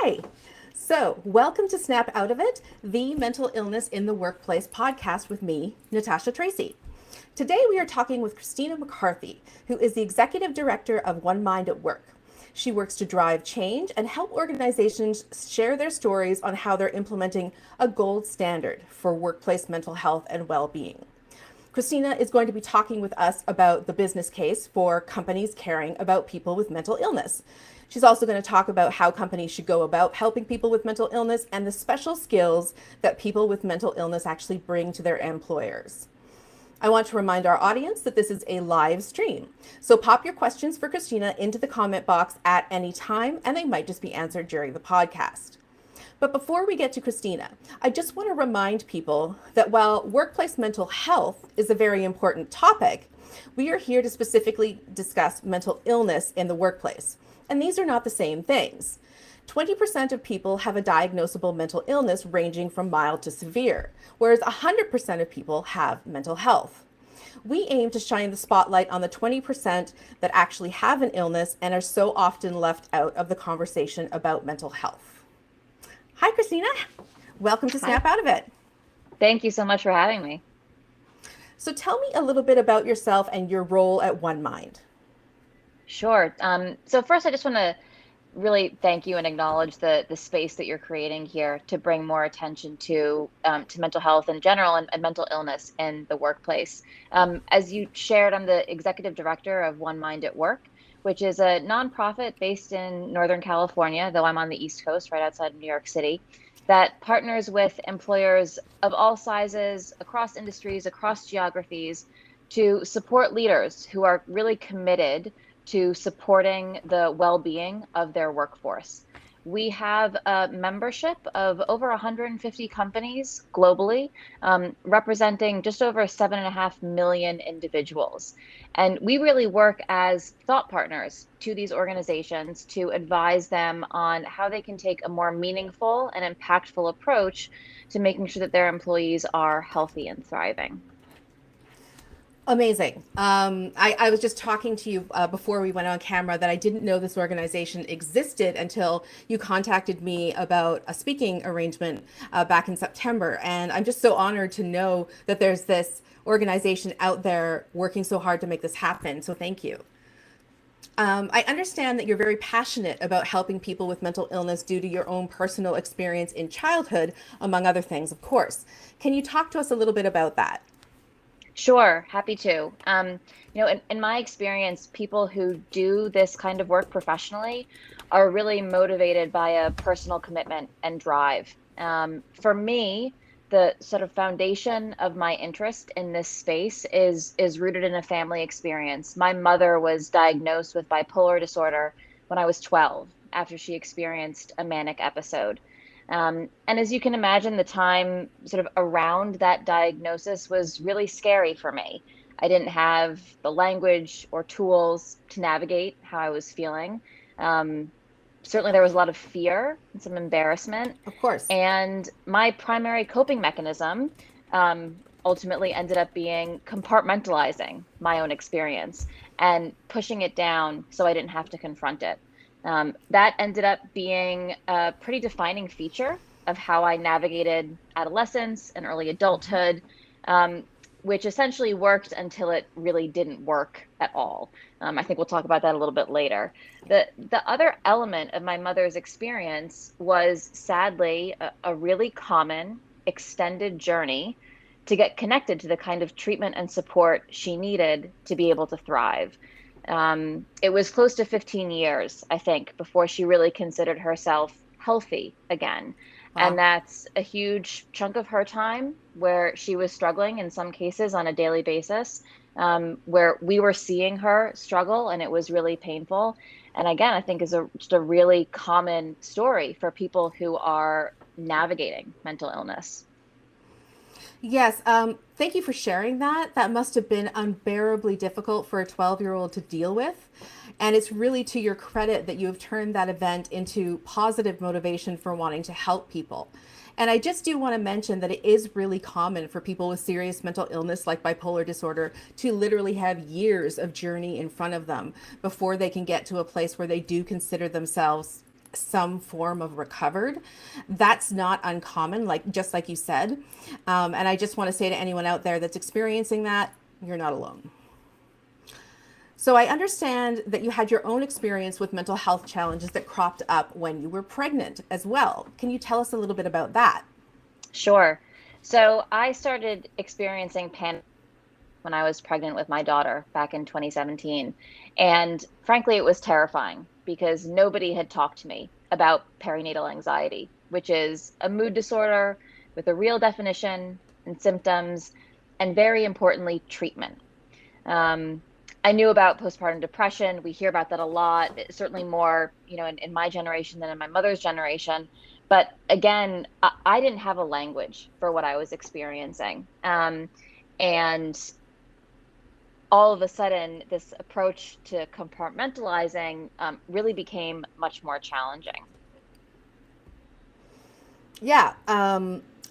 Hi. So, welcome to Snap Out of It, the Mental Illness in the Workplace podcast with me, Natasha Tracy. Today we are talking with Christina McCarthy, who is the Executive Director of OneMind at Work. She works to drive change and help organizations share their stories on how they're implementing a gold standard for workplace mental health and well-being. Christina is going to be talking with us about the business case for companies caring about people with mental illness. She's also going to talk about how companies should go about helping people with mental illness and the special skills that people with mental illness actually bring to their employers. I want to remind our audience that this is a live stream. So pop your questions for Christina into the comment box at any time, and they might just be answered during the podcast. But before we get to Christina, I just want to remind people that while workplace mental health is a very important topic, we are here to specifically discuss mental illness in the workplace. And these are not the same things. 20% of people have a diagnosable mental illness ranging from mild to severe, whereas 100% of people have mental health. We aim to shine the spotlight on the 20% that actually have an illness and are so often left out of the conversation about mental health. Hi, Christina. Welcome to Snap Out of It. Thank you so much for having me. So tell me a little bit about yourself and your role at OneMind. Sure. So first, I just want to really thank you and acknowledge the space that you're creating here to bring more attention to mental health in general and mental illness in the workplace. As you shared, I'm the executive director of OneMind at Work, which is a nonprofit based in Northern California, though I'm on the East Coast, right outside of New York City, that partners with employers of all sizes, across industries, across geographies, to support leaders who are really committed to supporting the well-being of their workforce. We have a membership of over 150 companies globally, representing just over 7.5 million individuals. And we really work as thought partners to these organizations to advise them on how they can take a more meaningful and impactful approach to making sure that their employees are healthy and thriving. Amazing. I was just talking to you before we went on camera that I didn't know this organization existed until you contacted me about a speaking arrangement back in September. And I'm just so honored to know that there's this organization out there working so hard to make this happen. So thank you. I understand that you're very passionate about helping people with mental illness due to your own personal experience in childhood, among other things, of course. Can you talk to us a little bit about that? Sure, happy to. In my experience, people who do this kind of work professionally are really motivated by a personal commitment and drive. For me, the sort of foundation of my interest in this space is rooted in a family experience. My mother was diagnosed with bipolar disorder when I was 12 after she experienced a manic episode. And as you can imagine, the time sort of around that diagnosis was really scary for me. I didn't have the language or tools to navigate how I was feeling. Certainly, there was a lot of fear and some embarrassment. Of course. And my primary coping mechanism ultimately ended up being compartmentalizing my own experience and pushing it down so I didn't have to confront it. That ended up being a pretty defining feature of how I navigated adolescence and early adulthood, which essentially worked until it really didn't work at all. I think we'll talk about that a little bit later. The other element of my mother's experience was sadly a really common extended journey to get connected to the kind of treatment and support she needed to be able to thrive. It was close to 15 years, I think, before she really considered herself healthy again. Wow. And that's a huge chunk of her time where she was struggling in some cases on a daily basis, where we were seeing her struggle and it was really painful. And again, I think is just a really common story for people who are navigating mental illness. Yes, thank you for sharing that. That must have been unbearably difficult for a 12-year-old to deal with. And it's really to your credit that you have turned that event into positive motivation for wanting to help people. And I just do want to mention that it is really common for people with serious mental illness like bipolar disorder to literally have years of journey in front of them before they can get to a place where they do consider themselves some form of recovered. That's not uncommon, like just like you said. And I just want to say to anyone out there that's experiencing that, you're not alone. So I understand that you had your own experience with mental health challenges that cropped up when you were pregnant as well. Can you tell us a little bit about that? Sure. So I started experiencing panic when I was pregnant with my daughter back in 2017. And frankly, it was terrifying because nobody had talked to me about perinatal anxiety, which is a mood disorder with a real definition and symptoms, and very importantly, treatment. Um, I knew about postpartum depression. We hear about that a lot, certainly more, in my generation than in my mother's generation. But again, I didn't have a language for what I was experiencing. And all of a sudden, this approach to compartmentalizing really became much more challenging. Yeah,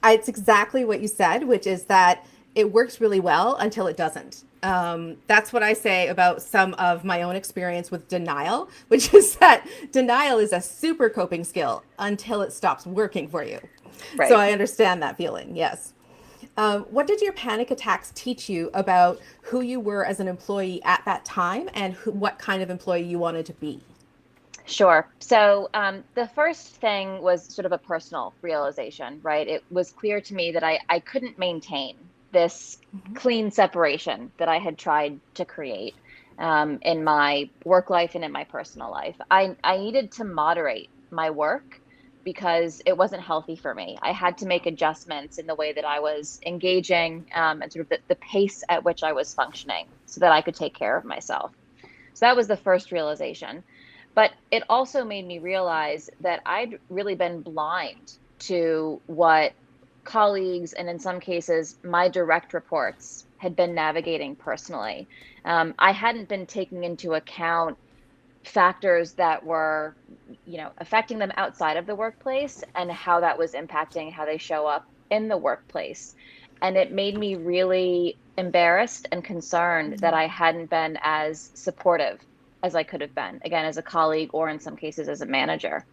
it's exactly what you said, which is that it works really well until it doesn't. That's what I say about some of my own experience with denial, which is that denial is a super coping skill until it stops working for you. So Right. I understand that feeling, yes. What did your panic attacks teach you about who you were as an employee at that time and what kind of employee you wanted to be? Sure. So the first thing was sort of a personal realization, right? It was clear to me that I couldn't maintain this clean separation that I had tried to create in my work life and in my personal life. I needed to moderate my work because it wasn't healthy for me. I had to make adjustments in the way that I was engaging and sort of the pace at which I was functioning so that I could take care of myself. So that was the first realization. But it also made me realize that I'd really been blind to what colleagues and in some cases my direct reports had been navigating personally. I hadn't been taking into account factors that were, affecting them outside of the workplace and how that was impacting how they show up in the workplace. And it made me really embarrassed and concerned that I hadn't been as supportive as I could have been, again, as a colleague or in some cases as a manager.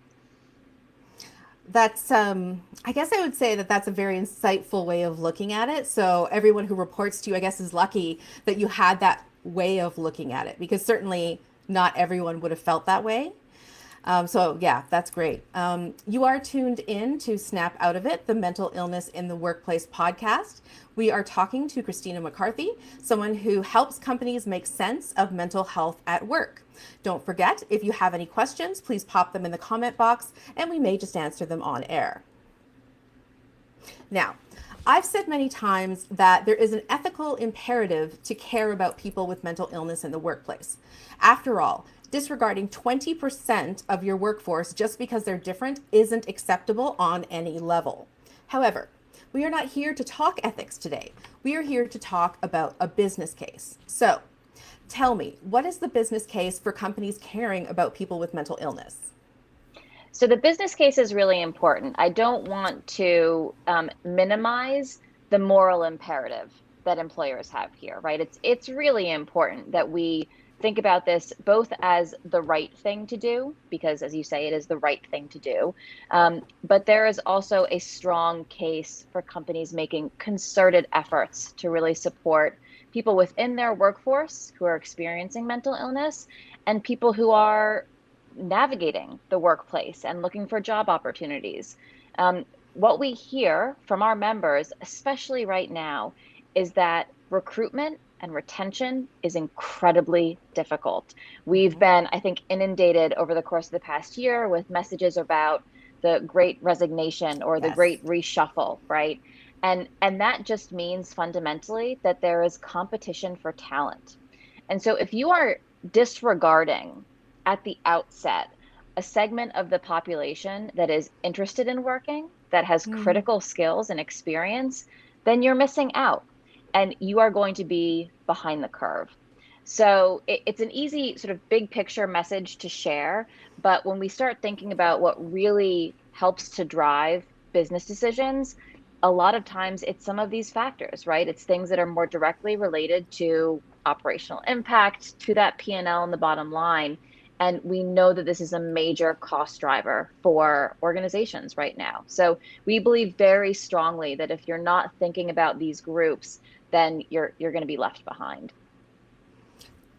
That's, I guess I would say that that's a very insightful way of looking at it. So everyone who reports to you, I guess, is lucky that you had that way of looking at it because certainly not everyone would have felt that way. So yeah, that's great. You are tuned in to Snap Out of It, the Mental Illness in the Workplace podcast. We are talking to Christina McCarthy, someone who helps companies make sense of mental health at work. Don't forget, if you have any questions, please pop them in the comment box and we may just answer them on air. Now, I've said many times that there is an ethical imperative to care about people with mental illness in the workplace. After all, disregarding 20% of your workforce just because they're different isn't acceptable on any level. However, we are not here to talk ethics today. We are here to talk about a business case. So, tell me, what is the business case for companies caring about people with mental illness? So the business case is really important. I don't want to minimize the moral imperative that employers have here, right? It's really important that we think about this both as the right thing to do, because as you say, it is the right thing to do. But there is also a strong case for companies making concerted efforts to really support people within their workforce who are experiencing mental illness and people who are navigating the workplace and looking for job opportunities. What we hear from our members, especially right now, is that recruitment and retention is incredibly difficult. We've been, I think, inundated over the course of the past year with messages about the great resignation or the Yes. great reshuffle, right? And that just means fundamentally that there is competition for talent. And so if you are disregarding at the outset a segment of the population that is interested in working, that has critical skills and experience, then you're missing out and you are going to be behind the curve. So it's an easy sort of big picture message to share. But when we start thinking about what really helps to drive business decisions, a lot of times it's some of these factors, right? It's things that are more directly related to operational impact, to that P&L and the bottom line. And we know that this is a major cost driver for organizations right now. So we believe very strongly that if you're not thinking about these groups, then you're going to be left behind.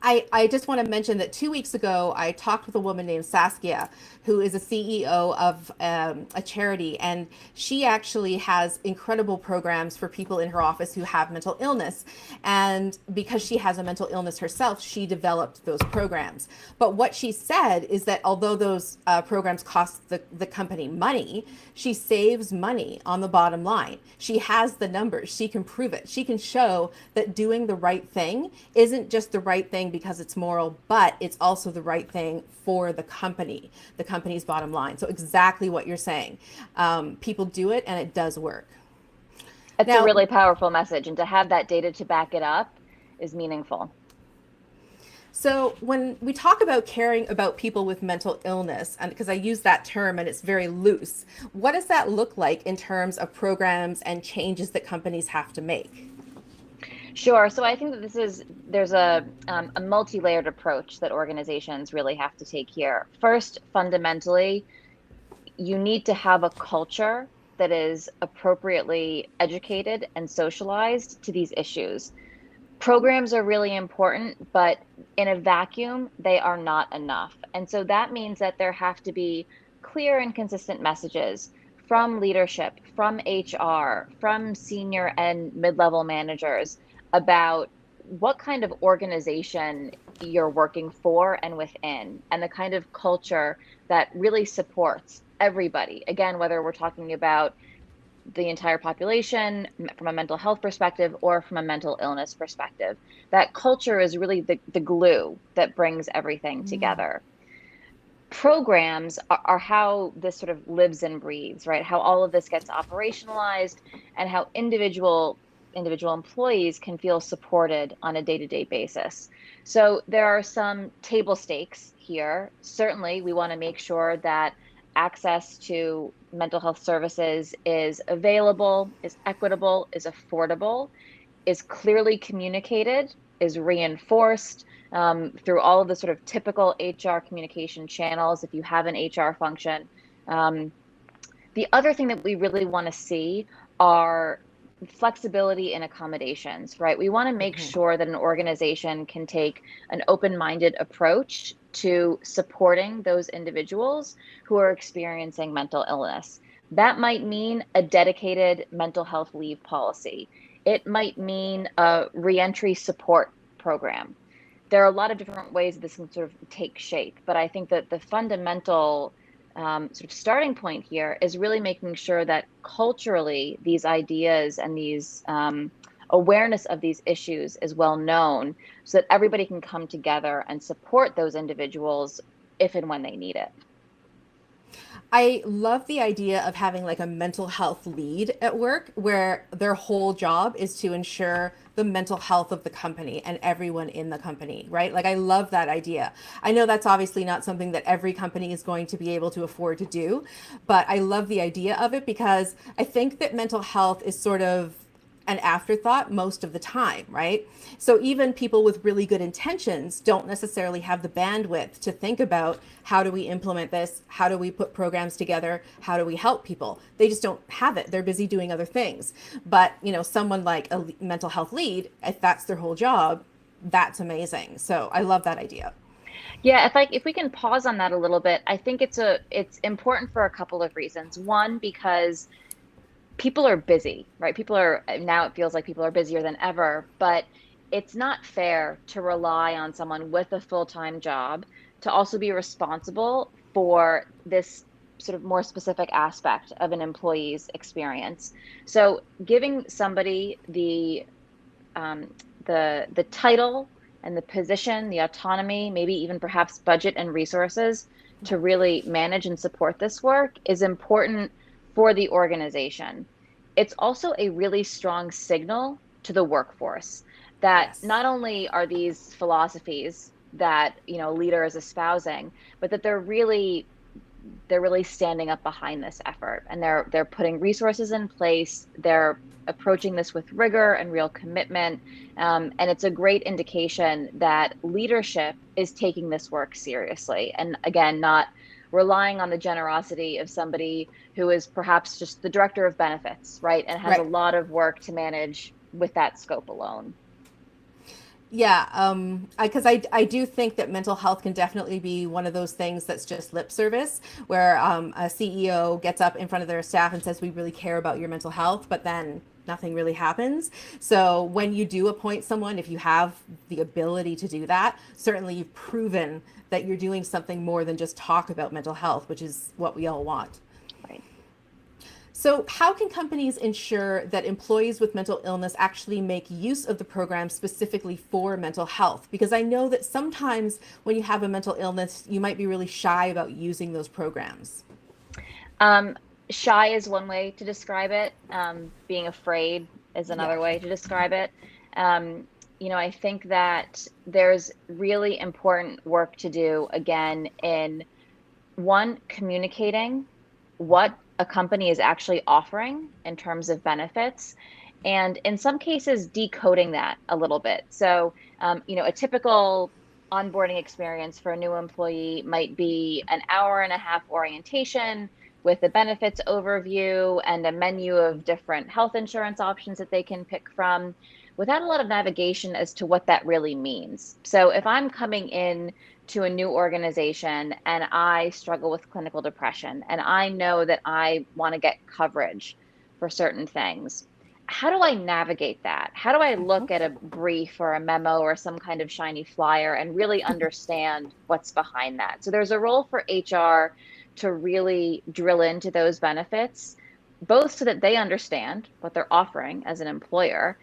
I just want to mention that 2 weeks ago, I talked with a woman named Saskia, who is a CEO of a charity, and she actually has incredible programs for people in her office who have mental illness. And because she has a mental illness herself, she developed those programs. But what she said is that although those programs cost the company money, she saves money on the bottom line. She has the numbers, she can prove it. She can show that doing the right thing isn't just the right thing because it's moral, but it's also the right thing for the company's bottom line. So exactly what you're saying. People do it and it does work. It's a Now, really powerful message, and to have that data to back it up is meaningful. so when we talk about caring about people with mental illness, and because I use that term and it's very loose, what does that look like in terms of programs and changes that companies have to make? Sure. So I think that there's a multi-layered approach that organizations really have to take here. First, fundamentally, you need to have a culture that is appropriately educated and socialized to these issues. Programs are really important, but in a vacuum, they are not enough. And so that means that there have to be clear and consistent messages from leadership, from HR, from senior and mid-level managers about what kind of organization you're working for and within, and the kind of culture that really supports everybody. Again, whether we're talking about the entire population from a mental health perspective or from a mental illness perspective. That culture is really the glue that brings everything together. Programs are how this sort of lives and breathes, right? How all of this gets operationalized and how individual employees can feel supported on a day-to-day basis. So there are some table stakes here. Certainly, we want to make sure that access to mental health services is available, is equitable, is affordable, is clearly communicated, is reinforced through all of the sort of typical HR communication channels if you have an HR function. The other thing that we really want to see are flexibility and accommodations, right? We want to make sure that an organization can take an open-minded approach to supporting those individuals who are experiencing mental illness. That might mean a dedicated mental health leave policy. It might mean a reentry support program. There are a lot of different ways this can sort of take shape, but I think that the fundamental sort of starting point here is really making sure that culturally these ideas and these awareness of these issues is well known so that everybody can come together and support those individuals if and when they need it. I love the idea of having like a mental health lead at work where their whole job is to ensure the mental health of the company and everyone in the company, right? Like, I love that idea. I know that's obviously not something that every company is going to be able to afford to do, but I love the idea of it because I think that mental health is sort of an afterthought most of the time, right? So even people with really good intentions don't necessarily have the bandwidth to think about how do we implement this? How do we put programs together? How do we help people? They just don't have it. They're busy doing other things. But, someone like a mental health lead, if that's their whole job, that's amazing. So I love that idea. Yeah, if we can pause on that a little bit, I think it's important for a couple of reasons. One, because people are busy, right? Now it feels like people are busier than ever, but it's not fair to rely on someone with a full-time job to also be responsible for this sort of more specific aspect of an employee's experience. So giving somebody the title and the position, the autonomy, maybe even perhaps budget and resources to really manage and support this work is important for the organization. It's also a really strong signal to the workforce that Yes. not only are these philosophies that a leader is espousing, but that they're really standing up behind this effort, and they're putting resources in place. They're approaching this with rigor and real commitment. And it's a great indication that leadership is taking this work seriously. And again, not relying on the generosity of somebody who is perhaps just the director of benefits, right? And has a Right. lot of work to manage with that scope alone. Yeah, I do think that mental health can definitely be one of those things that's just lip service, where a CEO gets up in front of their staff and says, "We really care about your mental health," but then nothing really happens. So when you do appoint someone, if you have the ability to do that, certainly you've proven that you're doing something more than just talk about mental health, which is what we all want. Right. So, how can companies ensure that employees with mental illness actually make use of the program specifically for mental health? Because I know that sometimes when you have a mental illness, you might be really shy about using those programs. Um, Shy is one way to describe it. Being afraid is Yeah. another way to describe it. I think that there's really important work to do again in one, communicating what a company is actually offering in terms of benefits, and in some cases, decoding that a little bit. So, a typical onboarding experience for a new employee might be an hour and a half orientation with a benefits overview and a menu of different health insurance options that they can pick from, without a lot of navigation as to what that really means. So, if I'm coming in to a new organization and I struggle with clinical depression and I know that I want to get coverage for certain things, how do I navigate that? How do I look at a brief or a memo or some kind of shiny flyer and really understand what's behind that? So there's a role for HR to really drill into those benefits, both so that they understand what they're offering as an employer,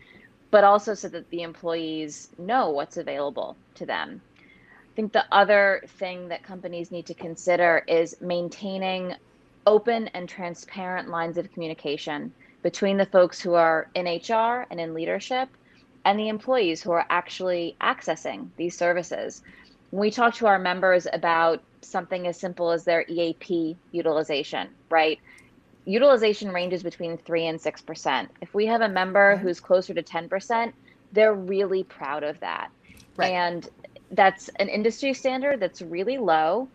but also so that the employees know what's available to them. I think the other thing that companies need to consider is maintaining open and transparent lines of communication between the folks who are in HR and in leadership and the employees who are actually accessing these services. When we talk to our members about something as simple as their EAP utilization, right? Utilization ranges between 3 and 6%. If we have a member Okay. who's closer to 10%, they're really proud of that. Right. And that's an industry standard that's really low.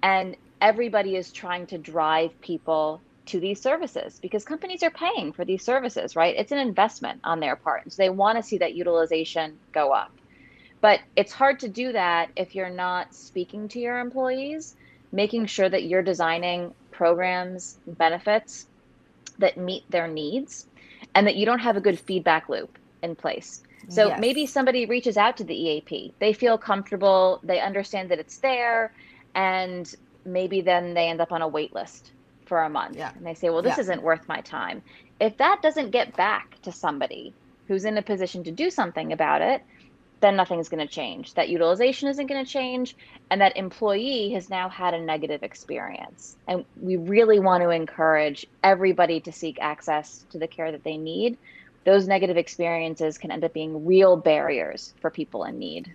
And everybody is trying to drive people to these services because companies are paying for these services, right? It's an investment on their part. And so they want to see that utilization go up. But it's hard to do that if you're not speaking to your employees, making sure that you're designing programs, benefits that meet their needs, and that you don't have a good feedback loop in place. So maybe Yes. somebody reaches out to the EAP. They feel comfortable, they understand that it's there, and maybe then they end up on a wait list for a month. Yeah. And they say, well, this Yeah. isn't worth my time. If that doesn't get back to somebody who's in a position to do something about it, then nothing's going to change. That utilization isn't going to change, and that employee has now had a negative experience. And we really want to encourage everybody to seek access to the care that they need. Those negative experiences can end up being real barriers for people in need.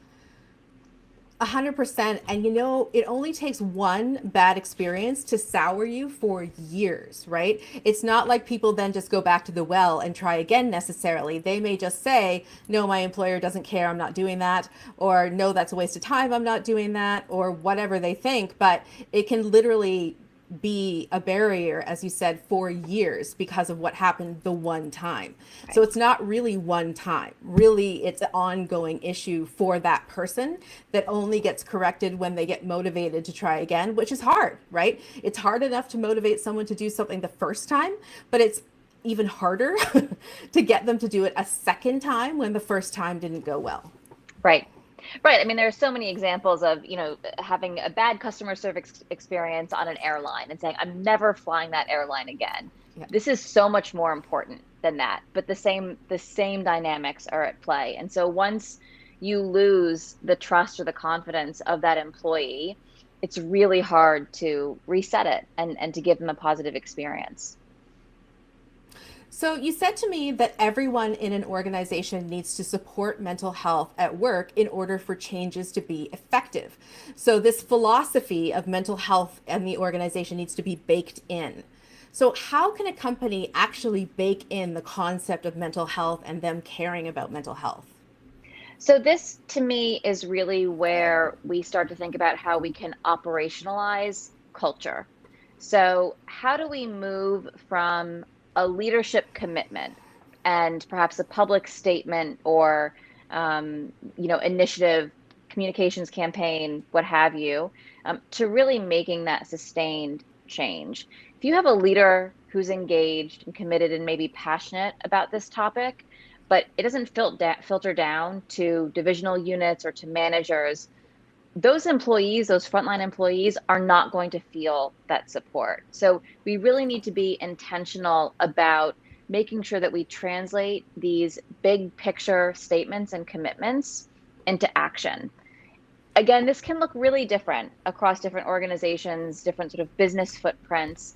100%. And it only takes one bad experience to sour you for years, right? It's not like people then just go back to the well and try again necessarily. They may just say, no, my employer doesn't care, I'm not doing that, or no, that's a waste of time, I'm not doing that, or whatever they think. But it can literally be a barrier, as you said, for years because of what happened the one time. So Right. it's not really one time. Really, it's an ongoing issue for that person that only gets corrected when they get motivated to try again, which is hard, right? It's hard enough to motivate someone to do something the first time, but it's even harder to get them to do it a second time when the first time didn't go well. Right. Right. I mean, there are so many examples of, having a bad customer service experience on an airline and saying, I'm never flying that airline again. Yeah. This is so much more important than that. But the same dynamics are at play. And so once you lose the trust or the confidence of that employee, it's really hard to reset it and to give them a positive experience. So you said to me that everyone in an organization needs to support mental health at work in order for changes to be effective. So this philosophy of mental health and the organization needs to be baked in. So, how can a company actually bake in the concept of mental health and them caring about mental health? So this to me is really where we start to think about how we can operationalize culture. So how do we move from a leadership commitment and perhaps a public statement or initiative, communications campaign, what have you, to really making that sustained change? If you have a leader who's engaged and committed and maybe passionate about this topic, but it doesn't filter down to divisional units or to managers, those employees, those frontline employees, are not going to feel that support. So we really need to be intentional about making sure that we translate these big picture statements and commitments into action. Again, this can look really different across different organizations, different sort of business footprints.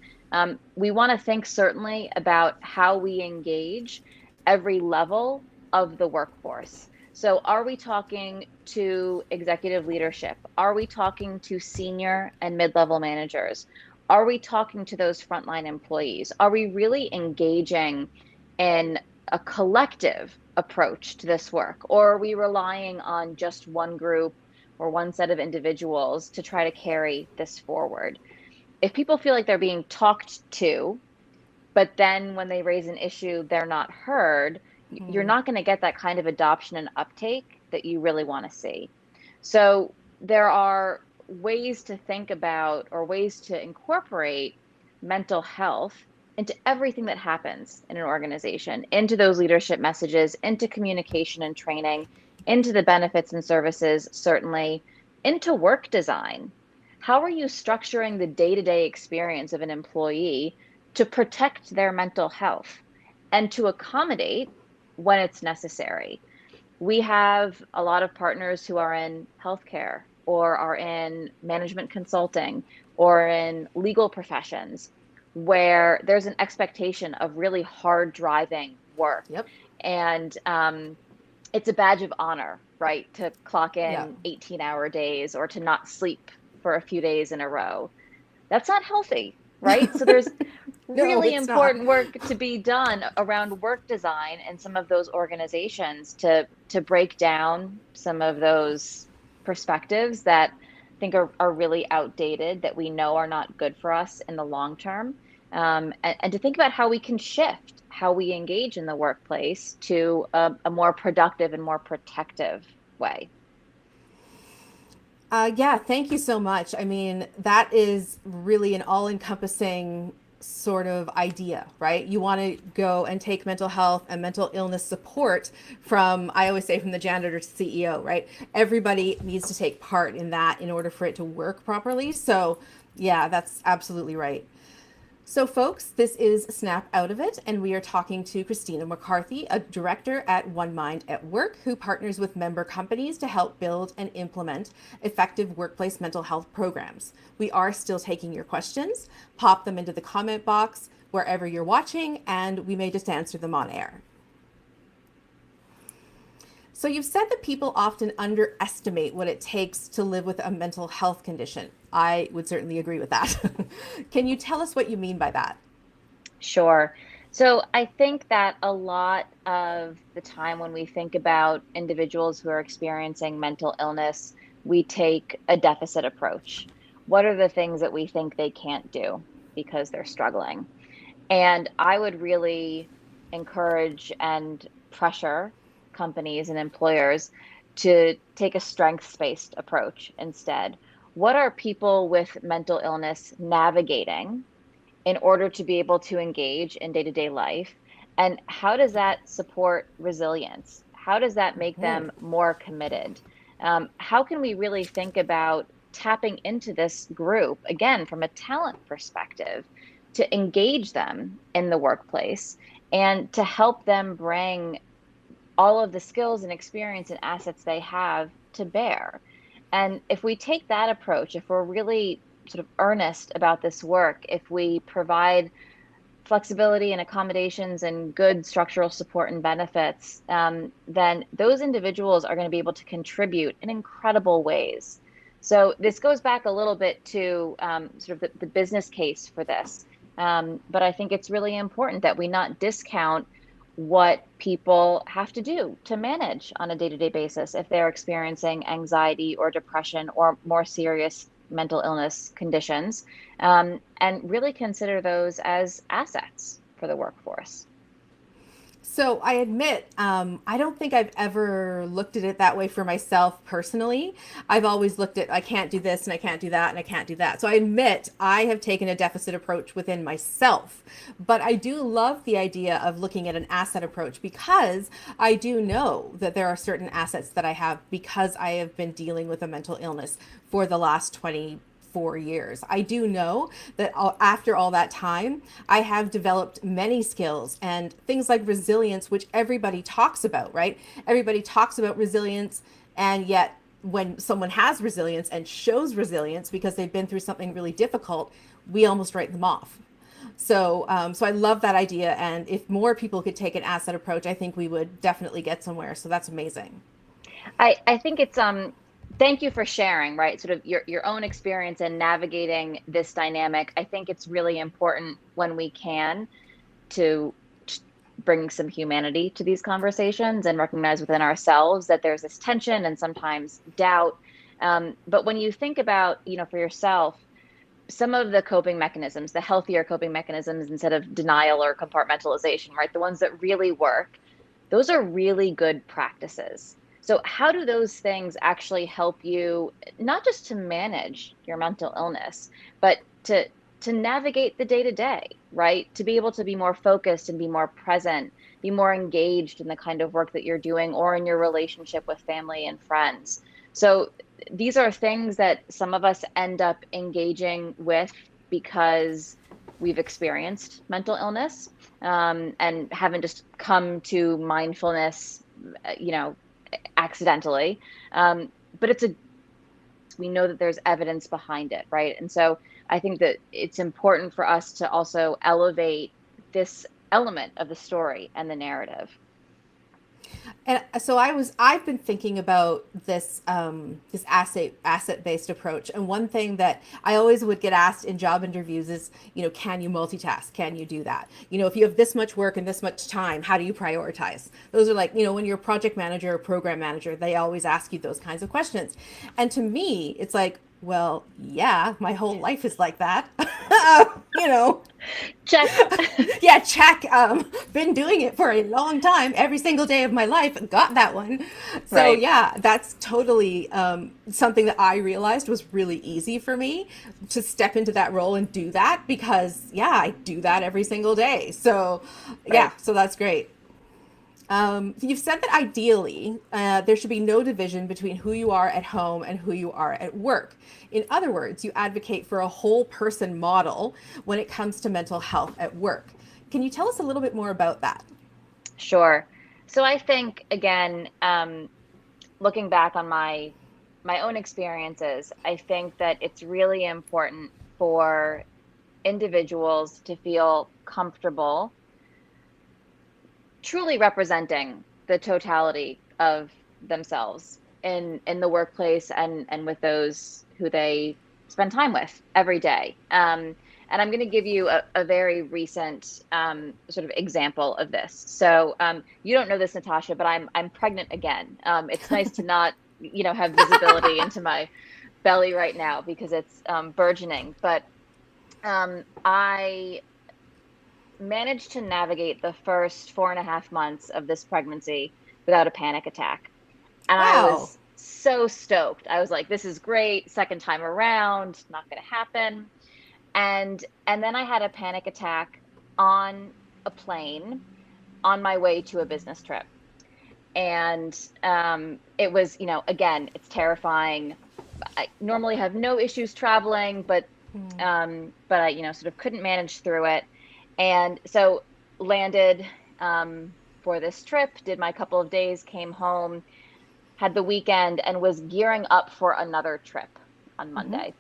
We want to think certainly about how we engage every level of the workforce. So, are we talking to executive leadership? Are we talking to senior and mid level managers? Are we talking to those frontline employees? Are we really engaging in a collective approach to this work? Or are we relying on just one group or one set of individuals to try to carry this forward? If people feel like they're being talked to, but then when they raise an issue, they're not heard, you're Hmm. not going to get that kind of adoption and uptake that you really want to see. So there are ways to think about or ways to incorporate mental health into everything that happens in an organization, into those leadership messages, into communication and training, into the benefits and services, certainly, into work design. How are you structuring the day to day experience of an employee to protect their mental health and to accommodate when it's necessary? We have a lot of partners who are in healthcare or are in management consulting or in legal professions where there's an expectation of really hard driving work. Yep. And it's a badge of honor, right, to clock Yeah. in 18-hour days or to not sleep for a few days in a row. That's not healthy, right? So there's No, really it's not. important work to be done around work design in some of those organizations to break down some of those perspectives that I think are really outdated, that we know are not good for us in the long term. And to think about how we can shift how we engage in the workplace to a more productive and more protective way. Yeah, thank you so much. I mean, that is really an all encompassing sort of idea, right? You want to go and take mental health and mental illness support from, I always say, from the janitor to CEO, right? Everybody needs to take part in that in order for it to work properly. So, yeah, that's absolutely right. So, folks, this is Snap Out of It, and we are talking to Christina McCarthy, a director at OneMind at Work, who partners with member companies to help build and implement effective workplace mental health programs. We are still taking your questions. Pop them into the comment box wherever you're watching, and we may just answer them on air. So, you've said that people often underestimate what it takes to live with a mental health condition. I would certainly agree with that. Can you tell us what you mean by that? Sure. So I think that a lot of the time when we think about individuals who are experiencing mental illness, we take a deficit approach. What are the things that we think they can't do because they're struggling? And I would really encourage and pressure companies and employers to take a strengths-based approach instead. What are people with mental illness navigating in order to be able to engage in day-to-day life? And how does that support resilience? How does that make them more committed? How can we really think about tapping into this group, again, from a talent perspective, to engage them in the workplace and to help them bring all of the skills and experience and assets they have to bear? And if we take that approach, if we're really sort of earnest about this work, if we provide flexibility and accommodations and good structural support and benefits, then those individuals are going to be able to contribute in incredible ways. So this goes back a little bit to sort of the business case for this. But I think it's really important that we not discount what people have to do to manage on a day-to-day basis if they're experiencing anxiety or depression or more serious mental illness conditions, and really consider those as assets for the workforce. So I admit, I don't think I've ever looked at it that way for myself personally. I've always looked at I can't do this and I can't do that and I can't do that. So I admit I have taken a deficit approach within myself. But I do love the idea of looking at an asset approach because I do know that there are certain assets that I have because I have been dealing with a mental illness for the last 24 years. I do know that after all that time, I have developed many skills and things like resilience, which everybody talks about, right? Everybody talks about resilience, and yet when someone has resilience and shows resilience because they've been through something really difficult, we almost write them off. So I love that idea, and if more people could take an asset approach, I think we would definitely get somewhere. So that's amazing. I think it's thank you for sharing, right? Sort of your own experience in navigating this dynamic. I think it's really important when we can to bring some humanity to these conversations and recognize within ourselves that there's this tension and sometimes doubt. But when you think about, for yourself, some of the coping mechanisms, the healthier coping mechanisms instead of denial or compartmentalization, right? The ones that really work, those are really good practices. So, how do those things actually help you, not just to manage your mental illness, but to navigate the day to day, right? To be able to be more focused and be more present, be more engaged in the kind of work that you're doing or in your relationship with family and friends. So, these are things that some of us end up engaging with because we've experienced mental illness, and haven't just come to mindfulness, you know, accidentally. But we know that there's evidence behind it, right? And so I think that it's important for us to also elevate this element of the story and the narrative. And so I've been thinking about this asset based approach. And one thing that I always would get asked in job interviews is, can you multitask? Can you do that? If you have this much work and this much time, how do you prioritize? Those are like, when you're a project manager or program manager, they always ask you those kinds of questions. And to me, it's like, well, yeah, my whole life is like that. you know, Check. yeah, check. Been doing it for a long time, every single day of my life. Got that one. So Right. yeah, that's totally something that I realized was really easy for me to step into that role and do that because yeah, I do that every single day. So yeah, Right. so that's great. You've said that ideally there should be no division between who you are at home and who you are at work. In other words, you advocate for a whole person model when it comes to mental health at work. Can you tell us a little bit more about that? Sure. So I think again, looking back on my own experiences, I think that it's really important for individuals to feel comfortable truly representing the totality of themselves in the workplace and with those who they spend time with every day. And I'm going to give you a very recent sort of example of this. So you don't know this, Natasha, but I'm pregnant again. It's nice to not have visibility into my belly right now because it's burgeoning. But I managed to navigate the first 4.5 months of this pregnancy without a panic attack. And I Wow. was so stoked. I was like, this is great. Second time around, not going to happen. And then I had a panic attack on a plane on my way to a business trip. And it was, again, it's terrifying. I normally have no issues traveling, but I, sort of couldn't manage through it. And so landed for this trip, did my couple of days, came home, had the weekend, and was gearing up for another trip on Mm-hmm. Monday.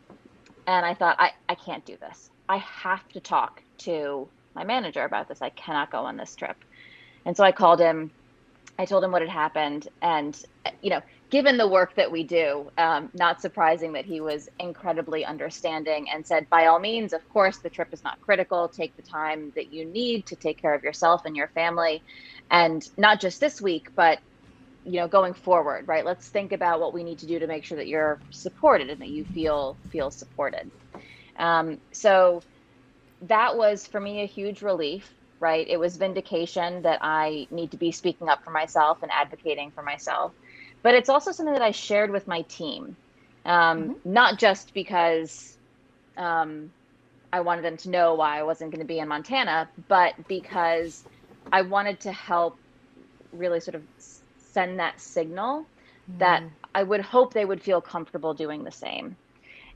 And I thought, I can't do this. I have to talk to my manager about this. I cannot go on this trip. And so I called him I told him what had happened, and given the work that we do, not surprising that he was incredibly understanding and said, by all means, of course, the trip is not critical. Take the time that you need to take care of yourself and your family, and not just this week, but going forward, right? Let's think about what we need to do to make sure that you're supported and that you feel supported. So that was for me a huge relief, right? It was vindication that I need to be speaking up for myself and advocating for myself. But it's also something that I shared with my team, Mm-hmm. not just because I wanted them to know why I wasn't going to be in Montana, but because I wanted to help really sort of send that signal that I would hope they would feel comfortable doing the same.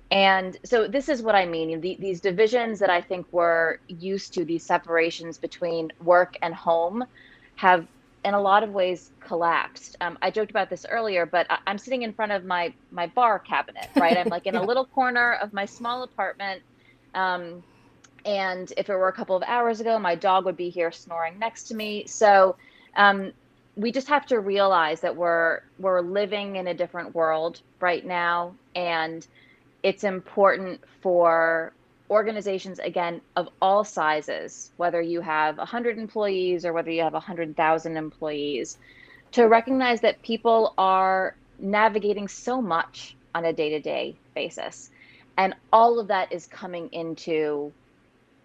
And so this is what I mean. These divisions that I think we're used to, these separations between work and home, have in a lot of ways collapsed. I joked about this earlier, but I'm sitting in front of my bar cabinet, right? I'm like in a Yeah. little corner of my small apartment. Um, and if it were a couple of hours ago, my dog would be here snoring next to me. So um, we just have to realize that we're living in a different world right now, and it's important for organizations, again, of all sizes, whether you have 100 employees or whether you have 100,000 employees, to recognize that people are navigating so much on a day-to-day basis. And all of that is coming into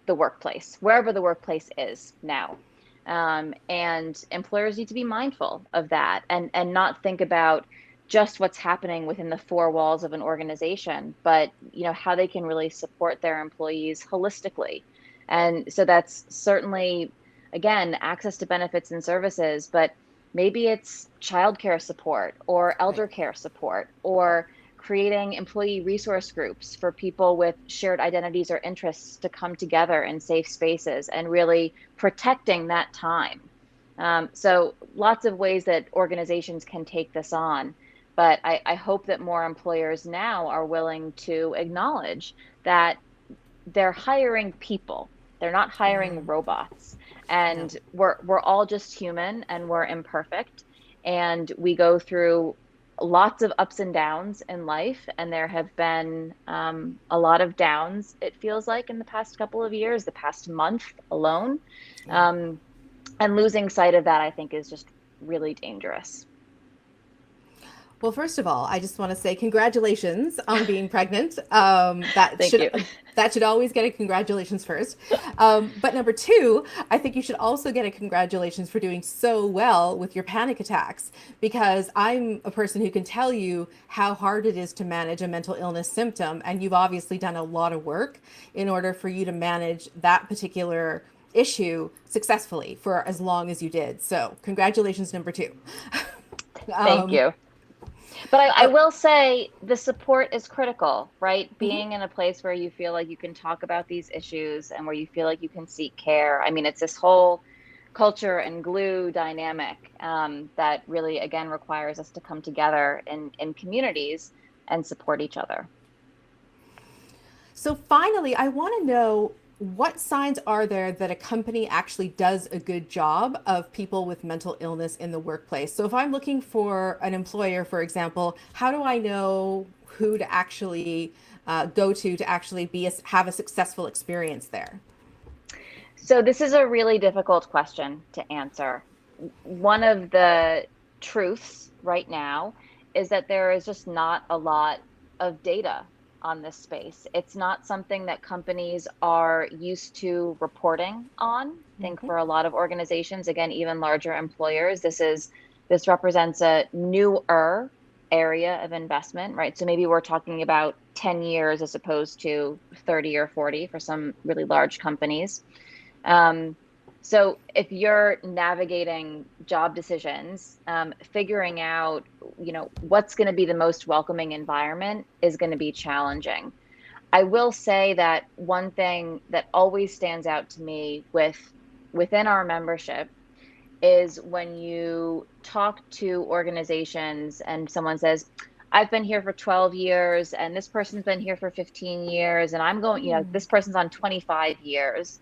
the workplace, wherever the workplace is now. And employers need to be mindful of that, and not think about just what's happening within the four walls of an organization, but how they can really support their employees holistically. And so that's certainly, again, access to benefits and services, but maybe it's childcare support or Right. elder care support, or creating employee resource groups for people with shared identities or interests to come together in safe spaces and really protecting that time. So lots of ways that organizations can take this on. But I hope that more employers now are willing to acknowledge that they're hiring people. They're not hiring robots. No. And we're all just human, and we're imperfect, and we go through lots of ups and downs in life. And there have been a lot of downs, it feels like, in the past couple of years, the past month alone. Yeah. Um, and losing sight of that, I think, is just really dangerous. Well, first of all, I just want to say congratulations on being pregnant. Thank you. That should always get a congratulations first. But number two, I think you should also get a congratulations for doing so well with your panic attacks, because I'm a person who can tell you how hard it is to manage a mental illness symptom, and you've obviously done a lot of work in order for you to manage that particular issue successfully for as long as you did. So, congratulations, number two. Thank um, you. But I oh, will say the support is critical, right? mhm. Being in a place where you feel like you can talk about these issues and where you feel like you can seek care. I mean, it's this whole culture and glue dynamic that really, again, requires us to come together in communities and support each other. So finally, I want to know, what signs are there that a company actually does a good job of people with mental illness in the workplace? So if I'm looking for an employer, for example, how do I know who to actually go to actually have a successful experience there? So this is a really difficult question to answer. One of the truths right now is that there is just not a lot of data on this space. It's not something that companies are used to reporting on. I think Mm-hmm. for a lot of organizations, again, even larger employers, this represents a newer area of investment, right? So maybe we're talking about 10 years as opposed to 30 or 40 for some really large companies. Um, so if you're navigating job decisions, figuring out, what's going to be the most welcoming environment is going to be challenging. I will say that one thing that always stands out to me within our membership is when you talk to organizations and someone says, I've been here for 12 years and this person's been here for 15 years and I'm going, this person's on 25 years.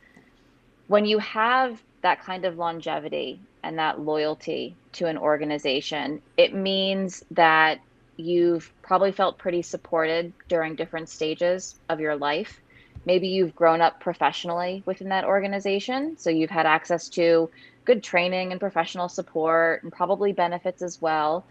When you have that kind of longevity and that loyalty to an organization, it means that you've probably felt pretty supported during different stages of your life. Maybe you've grown up professionally within that organization, so you've had access to good training and professional support and probably benefits as well.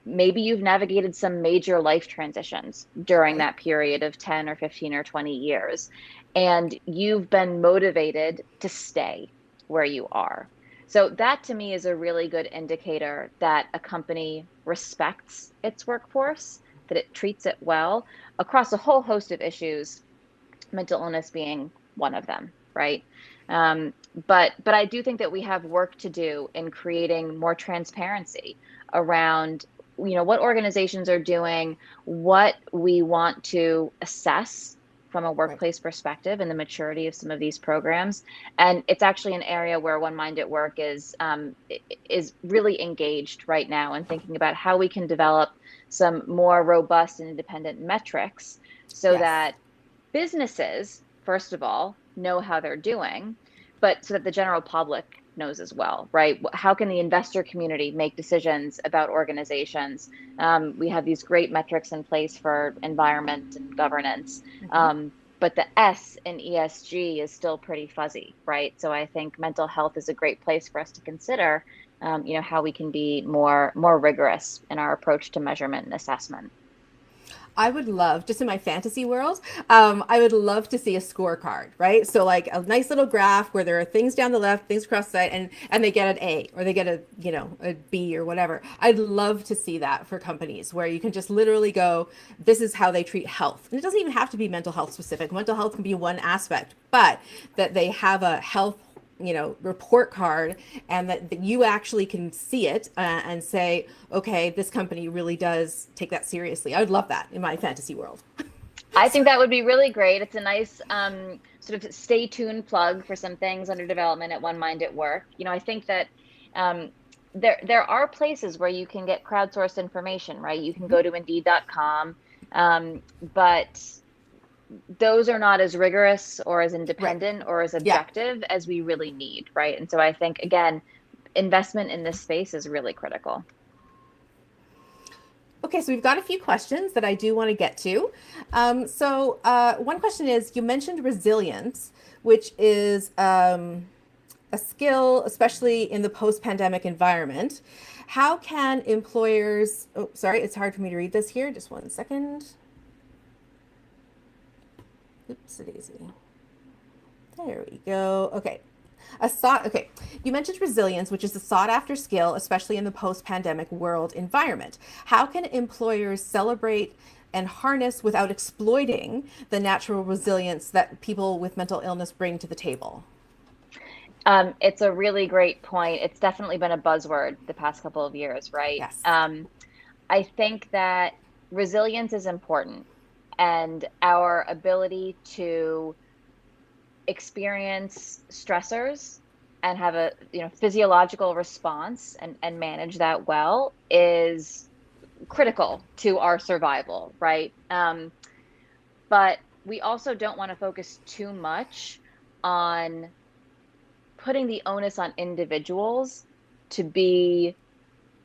Maybe you've navigated some major life transitions during Right. that period of 10 or 15 or 20 years, and you've been motivated to stay where you are. So that to me is a really good indicator that a company respects its workforce, that it treats it well across a whole host of issues, mental illness being one of them, right? But I do think that we have work to do in creating more transparency around, what organizations are doing, what we want to assess from a Right. workplace perspective, and the maturity of some of these programs. And it's actually an area where OneMind at Work is really engaged right now and thinking about how we can develop some more robust and independent metrics so Yes. that businesses, first of all, know how they're doing, but so that the general public knows as well, right? How can the investor community make decisions about organizations? We have these great metrics in place for environment and governance, Hmm. but the S in ESG is still pretty fuzzy, right? So I think mental health is a great place for us to consider, how we can be more rigorous in our approach to measurement and assessment. I would love, just in my fantasy world, I would love to see a scorecard, right? So like a nice little graph where there are things down the left, things across the side, and they get an A or they get a B or whatever. I'd love to see that for companies where you can just literally go, this is how they treat health. And it doesn't even have to be mental health specific. Mental health can be one aspect, but that they have a health report card, and that you actually can see it and say, okay, this company really does take that seriously. I would love that in my fantasy world. I So, think that would be really great. It's a nice sort of stay tuned plug for some things under development at OneMind at Work. I think that um, there are places where you can get crowdsourced information, right? You can mhm, go to Indeed.com, but those are not as rigorous or as right. independent or as Yeah. objective as we really need, right? And so I think, again, investment in this space is really critical. Okay, so we've got a few questions that I do want to get to. One question is, you mentioned resilience, which is a skill, especially in the post-pandemic environment. How can employers, oh, sorry, it's hard for me to read this here. Just one second. Oops, daisy. There we go. Okay. Okay. You mentioned resilience, which is a sought after skill, especially in the post pandemic world environment. How can employers celebrate and harness without exploiting the natural resilience that people with mental illness bring to the table? It's a really great point. It's definitely been a buzzword the past couple of years, right? Yes. I think that resilience is important, and our ability to experience stressors and have a physiological response and manage that well is critical to our survival, right? But we also don't want to focus too much on putting the onus on individuals to be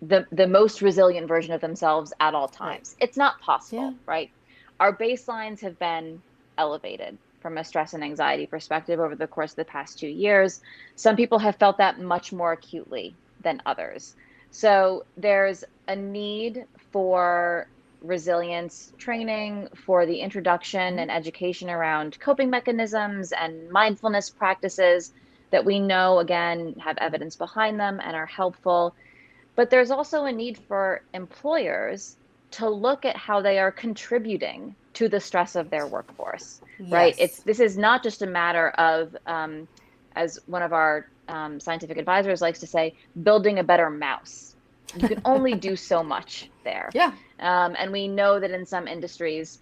the most resilient version of themselves at all Right. times. It's not Yeah. possible, right? Our baselines have been elevated from a stress and anxiety perspective over the course of the past 2 years. Some people have felt that much more acutely than others. So there's a need for resilience training, for the introduction Mm-hmm. and education around coping mechanisms and mindfulness practices that we know, again, have evidence behind them and are helpful. But there's also a need for employers to look at how they are contributing to the stress of their workforce, right? Yes. This is not just a matter of, as one of our scientific advisors likes to say, building a better mouse. You can only do so much there. Yeah. And we know that in some industries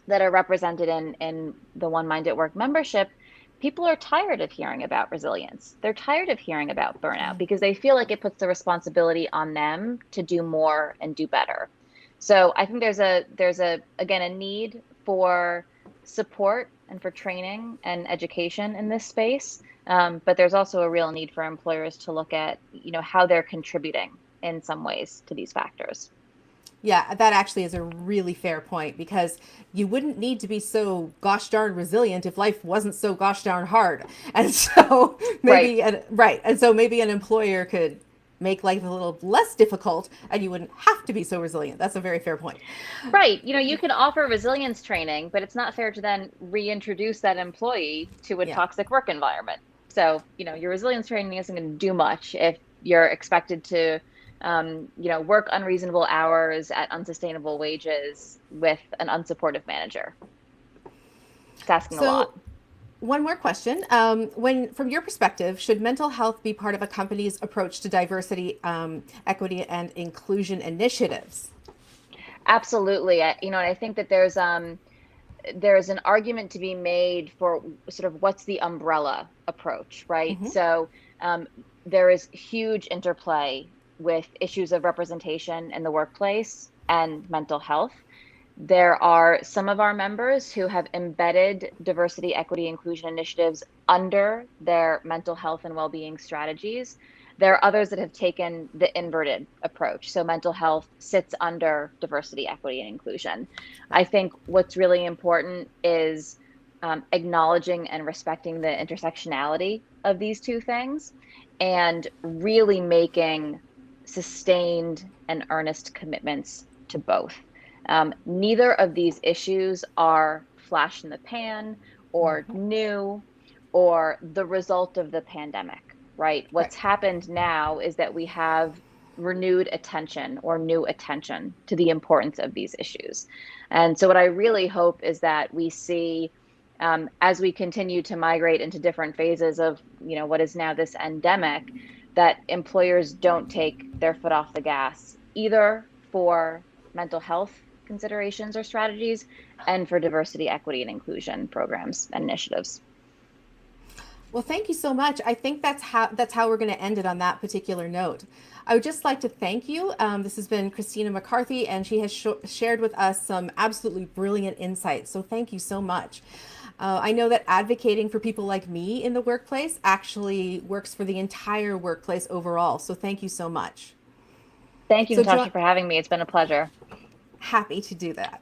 that are represented in the OneMind at Work membership, people are tired of hearing about resilience. They're tired of hearing about burnout because they feel like it puts the responsibility on them to do more and do better. So I think there's a again a need for support and for training and education in this space. But there's also a real need for employers to look at, how they're contributing in some ways to these factors. Yeah, that actually is a really fair point, because you wouldn't need to be so gosh darn resilient if life wasn't so gosh darn hard. And so Right. maybe an employer could make life a little less difficult and you wouldn't have to be so resilient. That's a very fair point. Right. You can offer resilience training, but it's not fair to then reintroduce that employee to a Yeah. toxic work environment. So, your resilience training isn't going to do much if you're expected to, work unreasonable hours at unsustainable wages with an unsupportive manager. It's asking a lot. So one more question. From your perspective, should mental health be part of a company's approach to diversity, equity, and inclusion initiatives? Absolutely. And I think that there's an argument to be made for sort of what's the umbrella approach, right? Mm-hmm. So there is huge interplay with issues of representation in the workplace and mental health. There are some of our members who have embedded diversity, equity, inclusion initiatives under their mental health and well-being strategies. There are others that have taken the inverted approach. So mental health sits under diversity, equity, and inclusion. I think what's really important is acknowledging and respecting the intersectionality of these two things, and really making sustained and earnest commitments to both. Neither of these issues are flash in the pan or Mm-hmm. new or the result of the pandemic, right? Right. What's happened now is that we have renewed attention or new attention to the importance of these issues. And so, what I really hope is that we see, as we continue to migrate into different phases of, what is now this endemic, that employers don't take their foot off the gas, either for mental health considerations or strategies and for diversity, equity, and inclusion programs and initiatives. Well, thank you so much. I think that's how we're going to end it on that particular note. I would just like to thank you. This has been Christina McCarthy, and she has shared with us some absolutely brilliant insights. So thank you so much. I know that advocating for people like me in the workplace actually works for the entire workplace overall. So thank you so much. Thank you, So Natasha, for having me. It's been a pleasure. happy to do that.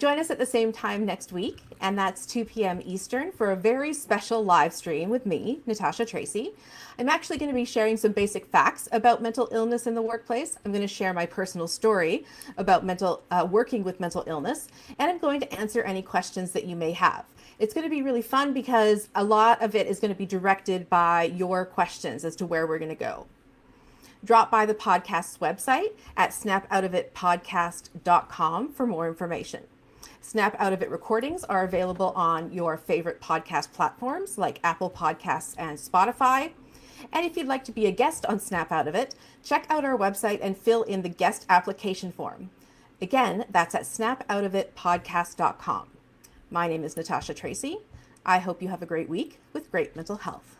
Join us at the same time next week, and that's 2 p.m. Eastern, for a very special live stream with me, Natasha Tracy. I'm actually going to be sharing some basic facts about mental illness in the workplace. I'm going to share my personal story about working with mental illness, and I'm going to answer any questions that you may have. It's going to be really fun because a lot of it is going to be directed by your questions as to where we're going to go. Drop by the podcast's website at snapoutofitpodcast.com for more information. Snap Out of It recordings are available on your favorite podcast platforms like Apple Podcasts and Spotify. And if you'd like to be a guest on Snap Out of It, check out our website and fill in the guest application form. Again, that's at snapoutofitpodcast.com. My name is Natasha Tracy. I hope you have a great week with great mental health.